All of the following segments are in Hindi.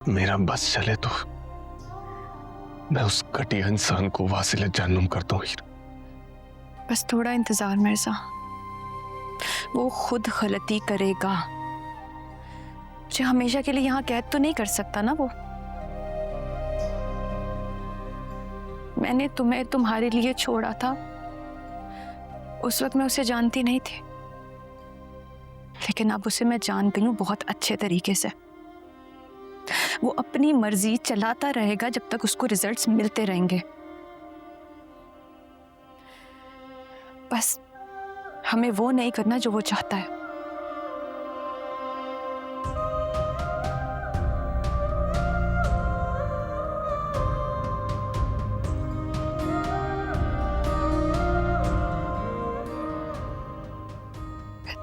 मेरा बस चले तो मैं उस घटिया इंसान को वासिले जहन्नुम कर दूं। हीर, बस थोड़ा इंतजार मिर्जा, वो खुद गलती करेगा। मुझे हमेशा के लिए यहाँ कैद तो नहीं कर सकता ना वो। मैंने तुम्हें तुम्हारे लिए छोड़ा था, उस वक्त मैं उसे जानती नहीं थी, लेकिन अब उसे मैं जान गई हूँ बहुत अच्छे तरीके से। वो अपनी मर्जी चलाता रहेगा जब तक उसको रिजल्ट्स मिलते रहेंगे। बस हमें वो नहीं करना जो वो चाहता है।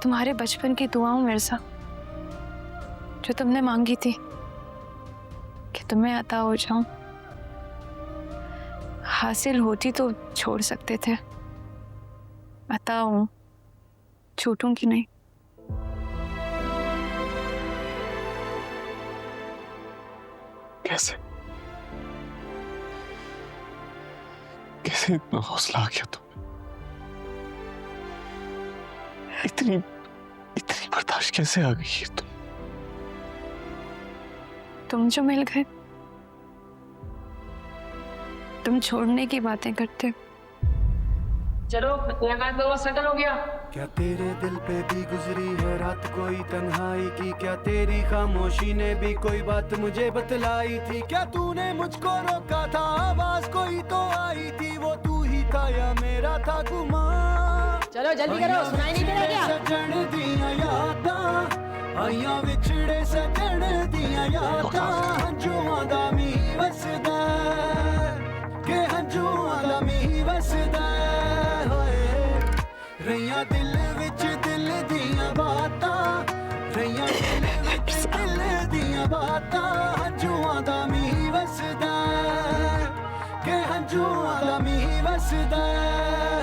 तुम्हारे बचपन की दुआओं मिर्जा, जो तुमने मांगी थी कि तुम्हें अता हो जाऊं, हासिल होती तो छोड़ सकते थे। अता हूं, छूटूंगी नहीं। कैसे कैसे इतना हौसला आ गया तुम्हें? इतनी इतनी बर्दाश्त कैसे आ गई है तुम जो मिल गए, तुम छोड़ने की बातें करते। चलो मुलाकात तो सेटल हो गया। क्या तेरे दिल पे भी गुजरी है रात कोई तन्हाई की? क्या तेरी खामोशी ने भी कोई बात मुझे बतलाई थी? क्या तूने मुझको रोका था? आवाज कोई तो आई थी, वो तू ही था या मेरा था गुमा? चलो जल्दी करो, सुनाई नहीं दे रहा क्या? सजण दियां यादां आइयां विछड़े, सजण दियां यादां हंझूआं दा मींह वसदा के हंझूआं दा मींह वसदा होए। रहियां दिल विच दिल दियां बातां, रहियां दिल विच दिल दियां बातां हंझूआं दा मींह वसदा के हंझूआं दा मींह वसदा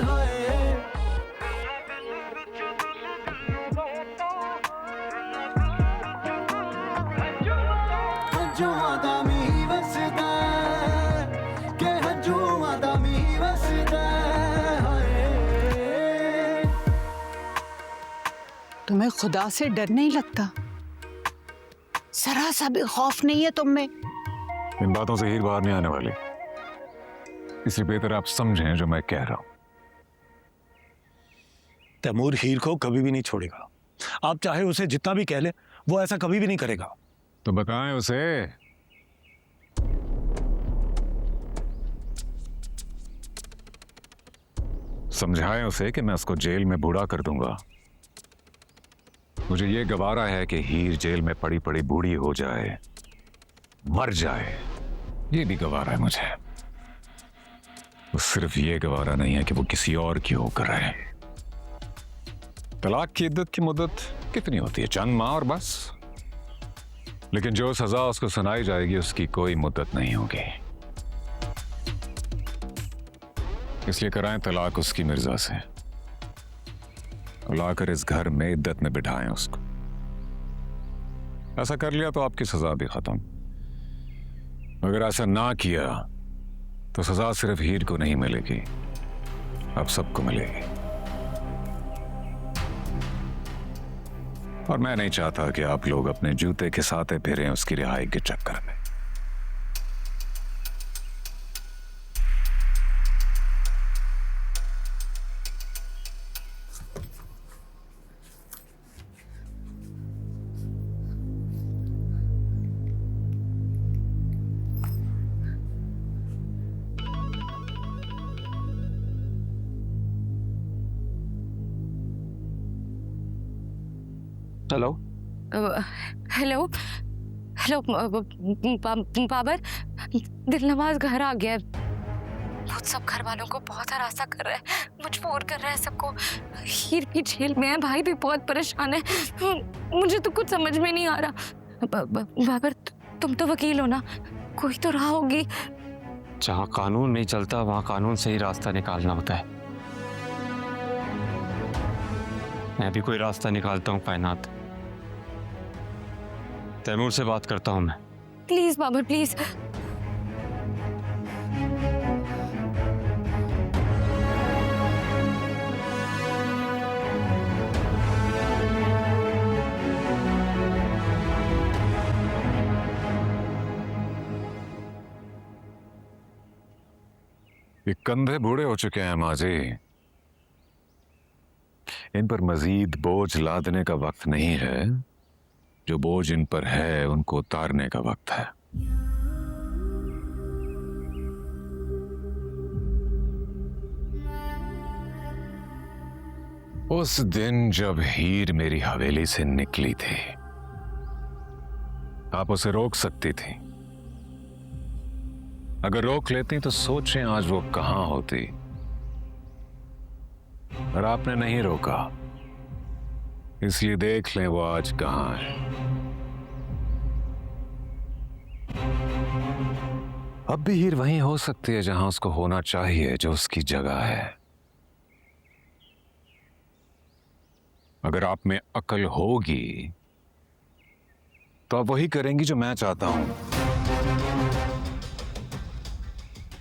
होए। तुम्हें खुदा से डर नहीं लगता? जरा सा भी खौफ नहीं है तुम में? इन बातों से हीर बाहर नहीं आने वाली, इसलिए बेहतर आप समझें जो मैं कह रहा हूं। तैमूर हीर को कभी भी नहीं छोड़ेगा। आप चाहे उसे जितना भी कह ले, वो ऐसा कभी भी नहीं करेगा। तो बताएं उसे। समझाएं उसे कि मैं उसको जेल में बूढ़ा कर दूंगा। मुझे ये गवारा है कि हीर जेल में पड़ी पड़ी बूढ़ी हो जाए, मर जाए। ये भी गवारा है मुझे। वो सिर्फ ये गवारा नहीं है कि वो किसी और की होकर रहे। तलाक की इद्दत की मुद्दत कितनी होती है? चंद माह और बस। लेकिन जो सजा उसको सुनाई जाएगी उसकी कोई मुद्दत नहीं होगी। इसलिए कराएं तलाक उसकी मिर्जा से, लाकर इस घर में इद्दत में बिठाएं उसको। ऐसा कर लिया तो आपकी सजा भी खत्म। अगर ऐसा ना किया तो सजा सिर्फ हीर को नहीं मिलेगी, अब सबको मिलेगी। और मैं नहीं चाहता कि आप लोग अपने जूते खिसाते फिरें उसकी रिहाई के चक्कर में। Hello hello hello Babar, Dilnawaz घर आ गया। वो सब घर वालों को बहुत हरासा कर रहा है, मजबूर कर रहा है सबको। हीर भी जेल में है, भाई भी बहुत परेशान है। मुझे तो कुछ समझ में नहीं आ रहा। बाबर तुम तो वकील हो ना, कोई तो राह होगी। जहाँ कानून नहीं चलता वहाँ कानून से ही रास्ता निकालना होता है। मैं भी कोई रास्ता निकालता हूँ कायनात। तैमूर से बात करता हूँ मैं। Please Babar please. ये कंधे बूढ़े हो चुके हैं माजी, इन पर मजीद बोझ लादने का वक्त नहीं है। जो बोझ इन पर है उनको उतारने का वक्त है। उस दिन जब हीर मेरी हवेली से निकली थी, आप उसे रोक सकती थी। अगर रोक लेती तो सोचें आज वो कहां होती। और आपने नहीं रोका, इसलिए देख लें वो आज कहां है। अब भी हीर वहीं हो सकती है जहां उसको होना चाहिए, जो उसकी जगह है। अगर आप में अकल होगी तो आप वही करेंगी जो मैं चाहता हूं।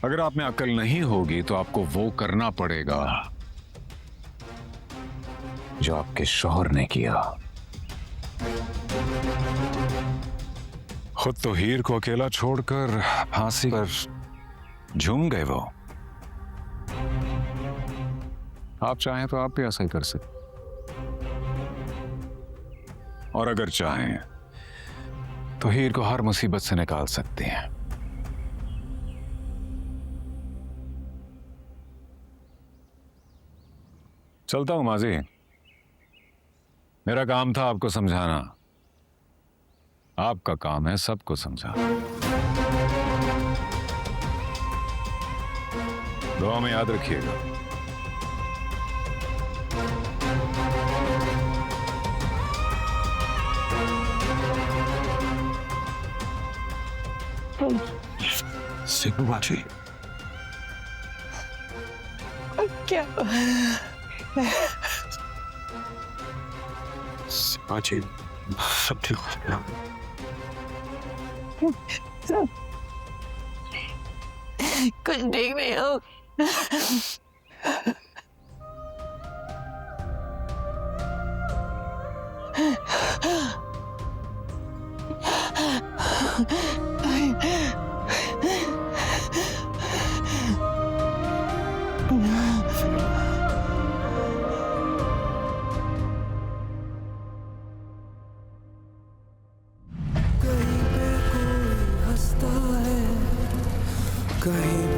अगर आप में अकल नहीं होगी तो आपको वो करना पड़ेगा जो आपके शौहर ने किया। खुद तो हीर को अकेला छोड़कर फांसी पर झूम गए वो। आप चाहें तो आप भी ऐसा ही कर सकते, और अगर चाहें तो हीर को हर मुसीबत से निकाल सकते हैं। चलता हूं माजी, मेरा काम था आपको समझाना, आपका काम है सबको समझाना। दुआ में याद रखिएगा। सिद्धू बाजी, क्या बाजी, सब ठीक हो गया। कुछ ठीक नहीं हो। कहीं पे कोई हंसता है, कहीं